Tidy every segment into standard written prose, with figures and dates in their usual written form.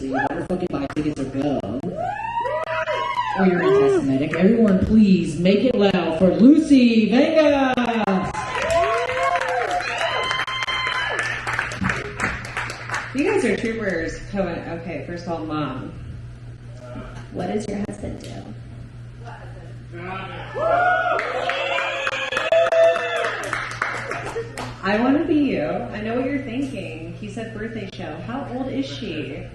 so you better fucking buy tickets or go. Or you're anti-Semitic. Everyone, please make it loud for Lucy Venghaus. You guys are troopers. Okay, first of all, Mom. What does your husband do? I want to be you. I know what you're thinking. He said birthday show. How old is she?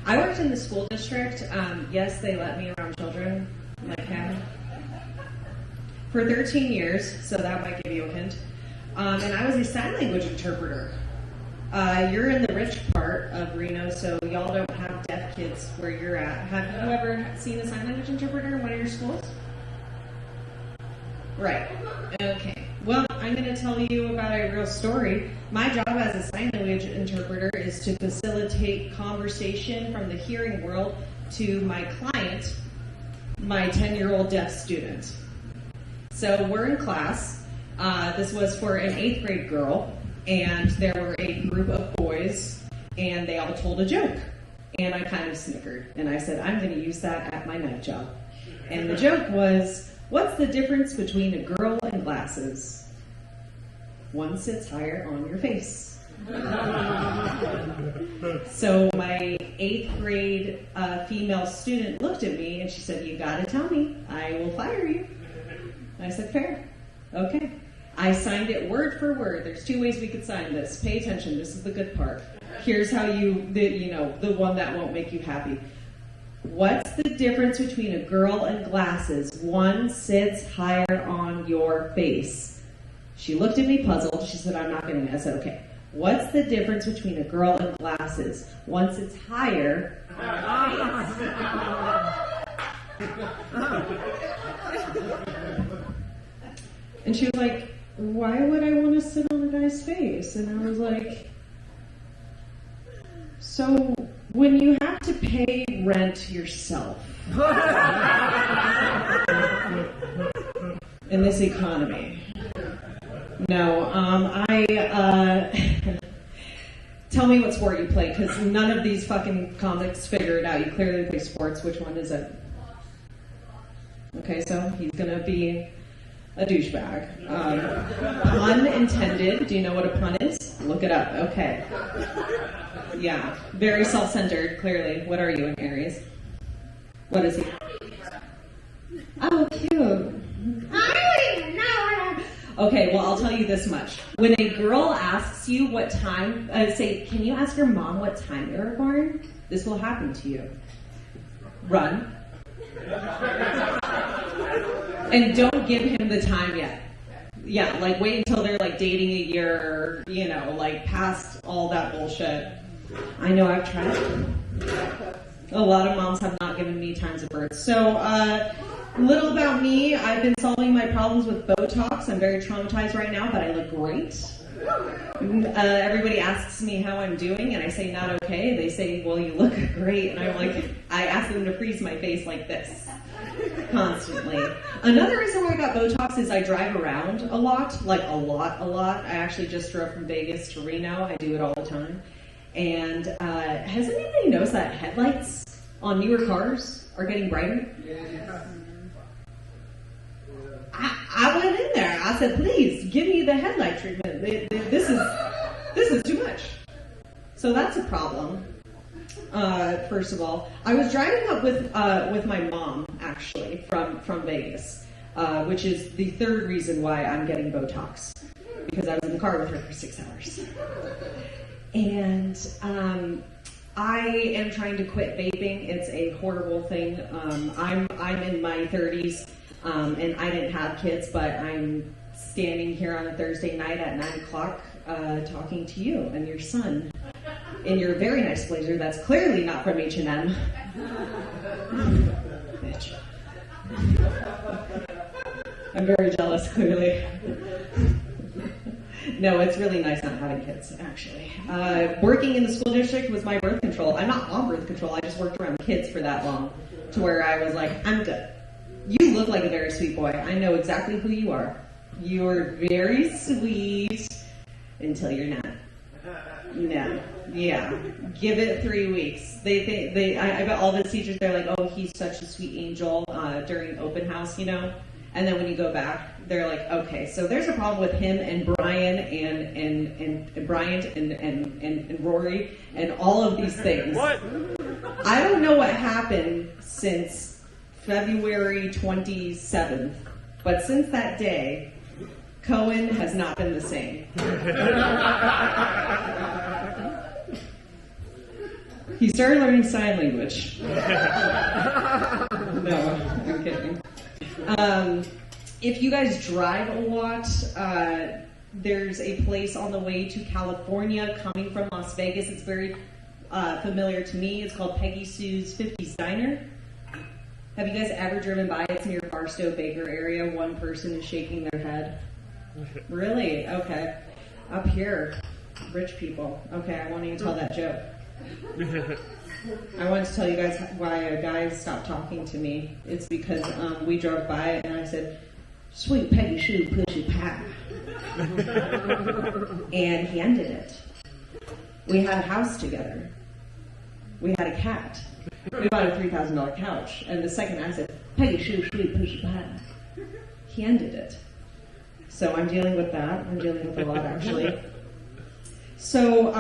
I worked in the school district. Yes, they let me around children like him for 13 years, so that might give you a hint. And I was a sign language interpreter. You're in the rich part of Reno, so y'all don't have deaf kids where you're at. Have you ever seen a sign language interpreter in one of your schools? Right. Okay. Well, I'm going to tell you about a real story. My job as a sign language interpreter is to facilitate conversation from the hearing world to my client, my 10-year-old deaf student. So we're in class. This was for an 8th grade girl, and there were a group of boys, and they all told a joke. And I kind of snickered, and I said, I'm going to use that at my night job. And the joke was, what's the difference between a girl and glasses? One sits higher on your face. So my 8th grade female student looked at me and she said, you gotta tell me, I will fire you. And I said, fair. Okay. I signed it word for word. There's 2 ways we could sign this. Pay attention, this is the good part. Here's how the one that won't make you happy. What's the difference between a girl and glasses? One sits higher on your face. She looked at me puzzled. She said, I'm not getting it. I said, okay. What's the difference between a girl and glasses? One sits higher on your face. And she was like, why would I want to sit on a guy's face? And I was like, so when you have to pay rent yourself in this economy. No, tell me what sport you play, because none of these fucking comics figure it out. You clearly play sports. Which one is it? Okay, so he's gonna be a douchebag. Pun intended. Do you know what a pun is? Look it up. Okay. Yeah, very self-centered, clearly. What are you, in Aries? What is he? Oh, cute. I don't even know. Okay, well, I'll tell you this much. When a girl asks you what time, say, can you ask your mom what time you were born? This will happen to you. Run. And don't give him the time yet. Yeah, like wait until they're like dating a year, or, like past all that bullshit. I know I've tried. A lot of moms have not given me times of birth. So, little about me. I've been solving my problems with Botox. I'm very traumatized right now, but I look great. Everybody asks me how I'm doing, and I say not okay. They say, well, you look great. And I'm like, I ask them to freeze my face like this. Constantly. Another reason why I got Botox is I drive around a lot. Like a lot. I actually just drove from Vegas to Reno. I do it all the time. And has anybody noticed that headlights on newer cars are getting brighter? Yeah. I went in there. I said, please, give me the headlight treatment. This is too much. So that's a problem. First of all, I was driving up with my mom, actually, from Vegas, which is the third reason why I'm getting Botox, because I was in the car with her for 6 hours. And I am trying to quit vaping. It's a horrible thing. I'm in my 30s, and I didn't have kids, but I'm standing here on a Thursday night at 9 o'clock talking to you and your son in your very nice blazer that's clearly not from H&M. Bitch. I'm very jealous, clearly. No, it's really nice not having kids, actually. Working in the school district was my birth control. I'm not on birth control, I just worked around kids for that long to where I was like, I'm good. You look like a very sweet boy. I know exactly who you are. You're very sweet until you're not. No. Yeah, give it 3 weeks. I bet all the teachers, they're like, oh, he's such a sweet angel during open house, you know? And then when you go back, they're like, okay, so there's a problem with him and Brian and Bryant and Rory and all of these things. What? I don't know what happened since February 27th, but since that day, Cohen has not been the same. He started learning sign language. No, I'm kidding. If you guys drive a lot, there's a place on the way to California coming from Las Vegas. It's very familiar to me. It's called Peggy Sue's 50s Diner. Have you guys ever driven by? It's near Barstow Baker area. One person is shaking their head. Really? Okay. Up here, rich people. Okay, I won't even tell that joke. I wanted to tell you guys why a guy stopped talking to me. It's because we drove by and I said, "Sweet Peggy Sue Pushy Pie." And he ended it. We had a house together. We had a cat. We bought a $3,000 couch. And the second I said, "Peggy Sue Sweet Pushy Pie," he ended it. So I'm dealing with that. I'm dealing with a lot, actually. So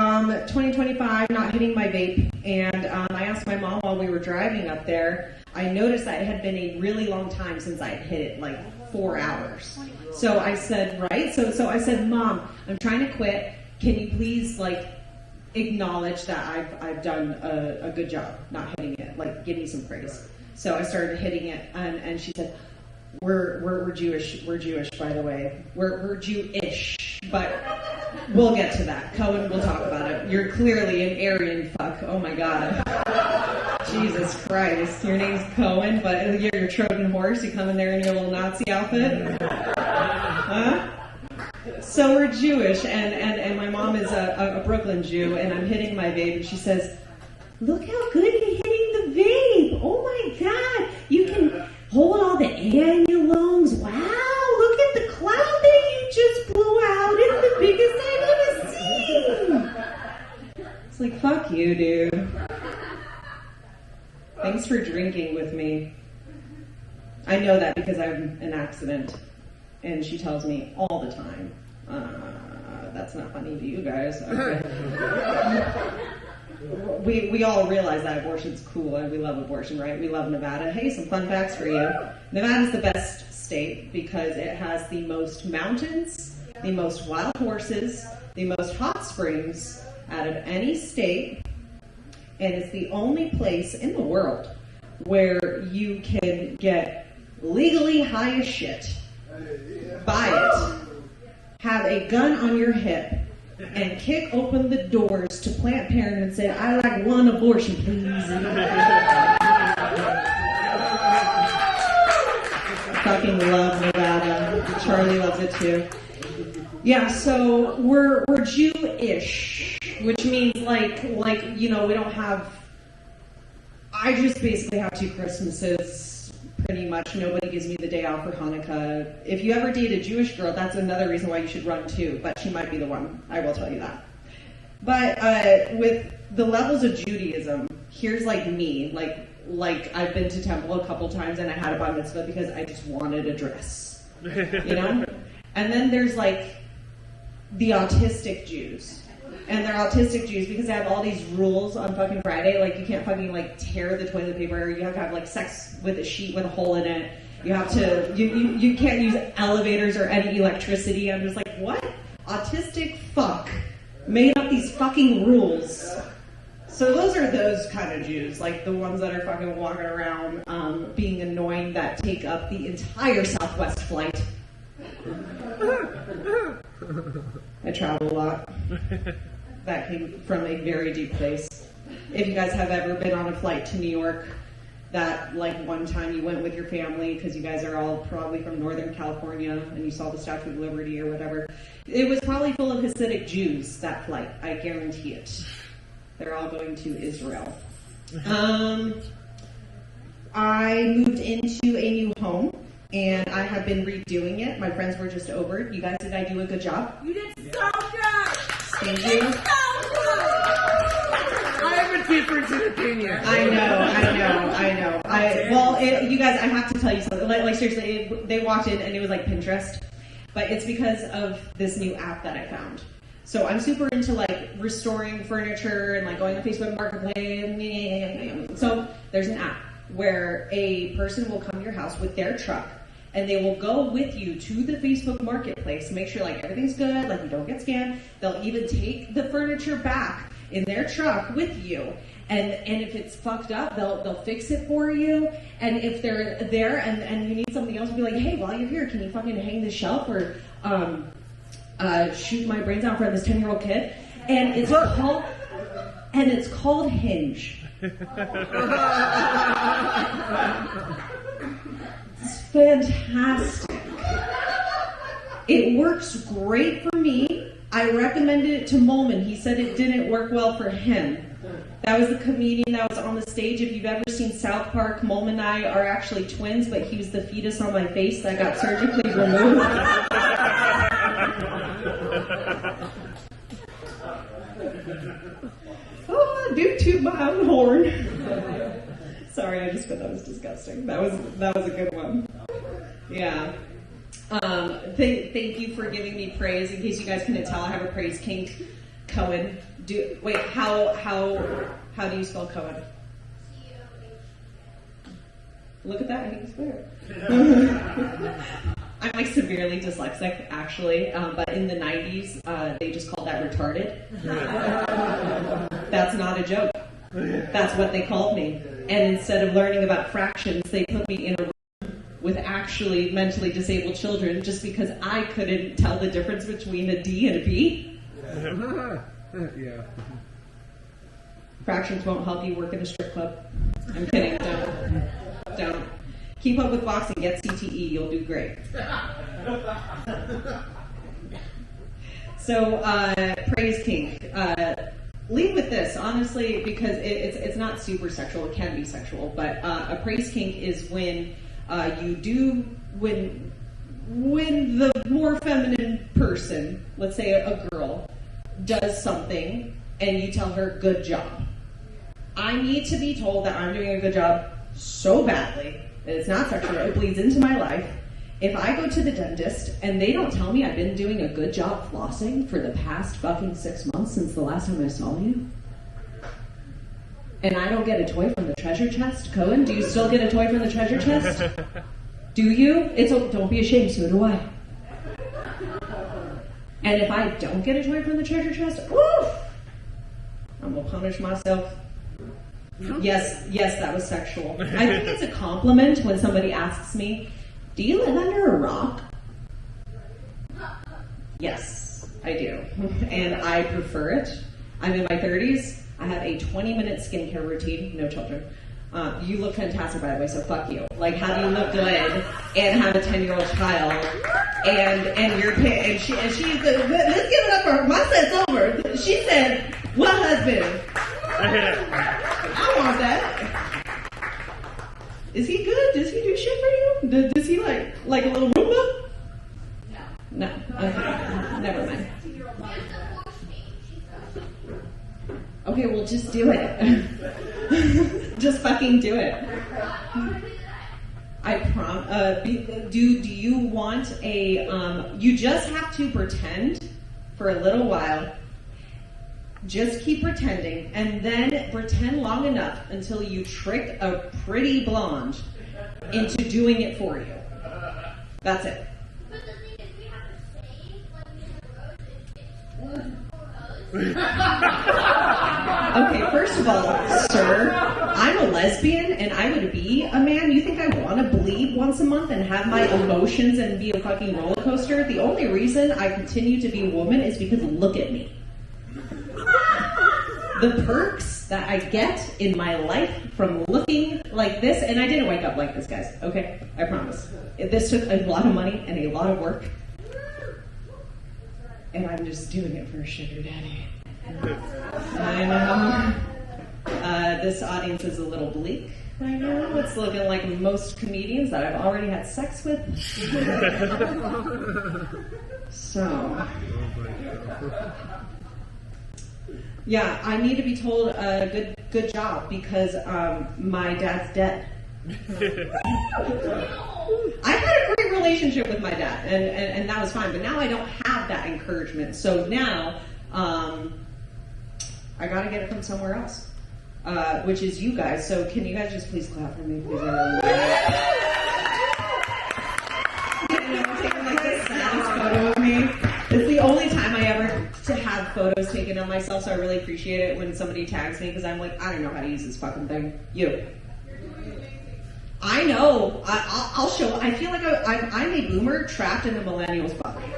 2025, not hitting my vape. And I asked my mom while we were driving up there, I noticed that it had been a really long time since I had hit it, like 4 hours. So I said, right? So I said, Mom, I'm trying to quit. Can you please, like, acknowledge that I've done a good job not hitting it? Like, give me some praise. So I started hitting it, and she said, We're Jewish. We're Jewish, by the way. We're Jewish, but we'll get to that. Cohen, we'll talk about it. You're clearly an Aryan fuck. Oh my God. Jesus Christ. Your name's Cohen, but you're your Trojan horse. You come in there in your little Nazi outfit. Huh? So we're Jewish, and my mom is a Brooklyn Jew, and I'm hitting my vape, and she says, "Look how good you're hitting the vape. Oh my God. You can hold all the air in your lungs. Wow, look at the cloud that you just blew out. It's the biggest I've ever seen." It's like, fuck you, dude. Thanks for drinking with me. I know that because I'm an accident. And she tells me all the time, that's not funny to you guys. Okay. We all realize that abortion's cool and we love abortion, right? We love Nevada. Hey, some fun facts for you. Nevada's the best state because it has the most mountains, the most wild horses, the most hot springs out of any state, and it's the only place in the world where you can get legally high as shit, buy it, have a gun on your hip, and kick open the doors to Planned Parenthood and say, "I like one abortion, please." Fucking love Nevada. Charlie loves it too. Yeah, so we're Jewish, which means like you know, we don't have. I just basically have 2 Christmases. Pretty much nobody gives me the day off for Hanukkah. If you ever date a Jewish girl, that's another reason why you should run too, but she might be the one. I will tell you that. But with the levels of Judaism, here's like me. Like I've been to temple a couple times and I had a bar mitzvah because I just wanted a dress. You know? And then there's like the autistic Jews. And they're autistic Jews because they have all these rules on fucking Friday. Like, you can't fucking, like, tear the toilet paper. You have to have, like, sex with a sheet with a hole in it. You have to, you can't use elevators or any electricity. I'm just like, what? Autistic fuck made up these fucking rules. So those are those kind of Jews. Like, the ones that are fucking walking around being annoying that take up the entire Southwest flight. I travel a lot. That came from a very deep place. If you guys have ever been on a flight to New York, that like one time you went with your family because you guys are all probably from Northern California and you saw the Statue of Liberty or whatever, it was probably full of Hasidic Jews, that flight. I guarantee it. They're all going to Israel. I moved into a new home. And I have been redoing it. My friends were just over it. You guys, did I do a good job? You did so good! Thank you. So good! a difference in opinion. I know. You guys, I have to tell you something. Like seriously, they walked in and it was like Pinterest, but it's because of this new app that I found. So I'm super into like restoring furniture and like going on Facebook Marketplace. So there's an app where a person will come to your house with their truck and they will go with you to the Facebook Marketplace, make sure like everything's good, like you don't get scammed. They'll even take the furniture back in their truck with you. And if it's fucked up, they'll fix it for you. And if they're there and you need something else, be like, hey, while you're here, can you fucking hang this shelf or shoot my brains out for this 10-year-old kid? And it's called Hinge. It's fantastic. It works great for me. I recommended it to Molman. He said it didn't work well for him. That was the comedian that was on the stage. If you've ever seen South Park, Molman and I are actually twins, but he was the fetus on my face that got surgically removed. Oh, do toot my own horn. Sorry, I just thought that was disgusting. That was a good one. Yeah. Thank you for giving me praise. In case you guys couldn't tell, I have a praise kink. Cohen. How do you spell Cohen? Look at that, I think it's better. I'm like severely dyslexic, actually, but in the 90s, they just called that retarded. That's not a joke. That's what they called me. And instead of learning about fractions, they put me in a room with actually mentally disabled children just because I couldn't tell the difference between a D and a B. Yeah. Fractions won't help you work in a strip club. I'm kidding. Don't. Keep up with boxing. Get CTE. You'll do great. So, praise kink. Lead with this, honestly, because it's not super sexual. It can be sexual, but a praise kink is when when the more feminine person, let's say a girl, does something and you tell her, good job. I need to be told that I'm doing a good job so badly that it's not sexual, it bleeds into my life. If I go to the dentist and they don't tell me I've been doing a good job flossing for the past fucking 6 months since the last time I saw you, and I don't get a toy from the treasure chest, Cohen, do you still get a toy from the treasure chest? Do you? Don't be ashamed, so do I. And if I don't get a toy from the treasure chest, oof, I'm gonna punish myself. Yes, that was sexual. I think it's a compliment when somebody asks me, do you live under a rock? Yes, I do. And I prefer it. I'm in my 30s. I have a 20-minute skincare routine, no children. You look fantastic, by the way, so fuck you. Like, how do you look good and have a 10-year-old child and you're and she's let's give it up for her. My set's over. She said, what husband? I want that. Is he good? Does he do shit for you? Does he like a little Roomba? No. Okay. Never mind. Okay, well, just do it. Just fucking do it. I do you want a, you just have to pretend for a little while. Just keep pretending, and then pretend long enough until you trick a pretty blonde into doing it for you. That's it. But the thing is, we have to say, like, we have a Okay, first of all, sir, I'm a lesbian and I would be a man. You think I want to bleed once a month and have my emotions and be a fucking roller coaster? The only reason I continue to be a woman is because look at me. The perks that I get in my life from looking like this, and I didn't wake up like this, guys, okay? I promise. This took a lot of money and a lot of work. And I'm just doing it for a sugar daddy. I know. This audience is a little bleak right now. It's looking like most comedians that I've already had sex with. So, Yeah, I need to be told a good job because my dad's dead. I had a great relationship with my dad, and that was fine. But now I don't have that encouragement. So now I got to get it from somewhere else, which is you guys. So can you guys just please clap for me? Please, I really want it. Taking like this saddest photo of me. It's the only time I ever to have photos taken of myself, so I really appreciate it when somebody tags me because I'm like, I don't know how to use this fucking thing. You. I know. I'll show. I feel like I'm a boomer trapped in the millennials bucket.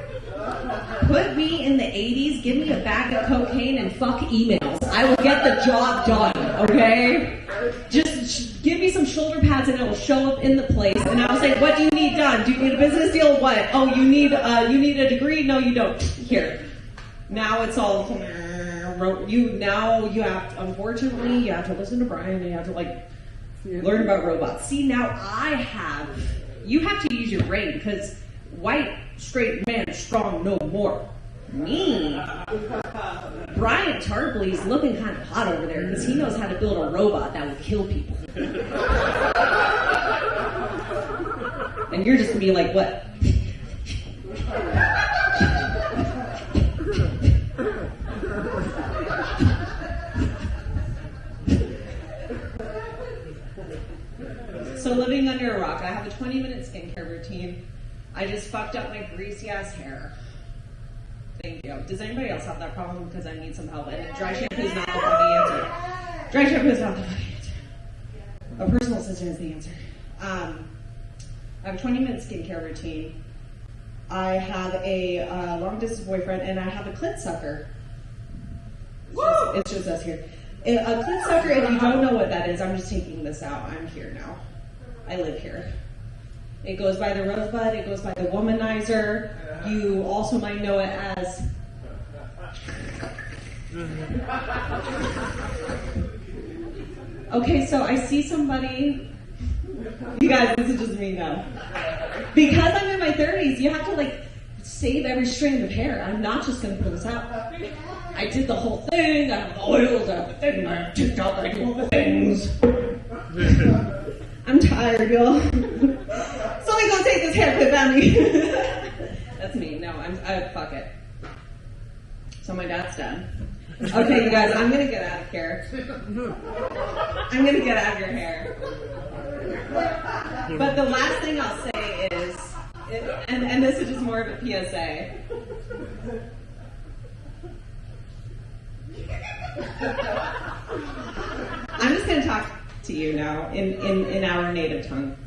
Put me in the 80s, give me a bag of cocaine and fuck emails. I will get the job done, okay? Just give me some shoulder pads and I will show up in the place and I will say, what do you need done? Do you need a business deal? What? Oh, you need a degree? No, you don't. Here. Now it's all, you have, unfortunately, you have to listen to Brian and you have to learn about robots. See, now you have to use your brain because white, straight man, strong no more. Me. Brian Tarpley's looking kind of hot over there because he knows how to build a robot that will kill people. And you're just going to be like, what? So living under a rock, I have a 20-minute skincare routine. I just fucked up my greasy ass hair. Thank you. Does anybody else have that problem? Because I need some help. And dry shampoo is not the funny answer. Dry shampoo is not the funny answer. A personal assistant is the answer. I have a 20-minute skincare routine. I have a long-distance boyfriend, and I have a clit sucker. It's just us here. A clit sucker, if you don't know what that is, I'm just taking this out. I'm here now. I live here. It goes by the rosebud. It goes by the womanizer. You also might know it as... Okay, so I see somebody... You guys, this is just me now. Because I'm in my 30s, you have to save every strand of hair. I'm not just going to pull this out. I did the whole thing. I have the oils, I have the thing, I have TikTok, I do all the things. I'm tired, y'all. Somebody's gonna take this haircut from me. That's me. No, fuck it. So my dad's done. Okay, you guys, I'm gonna get out of here. I'm gonna get out of your hair. But the last thing I'll say is, and this is just more of a PSA. I'm just gonna talk to you now in our native tongue.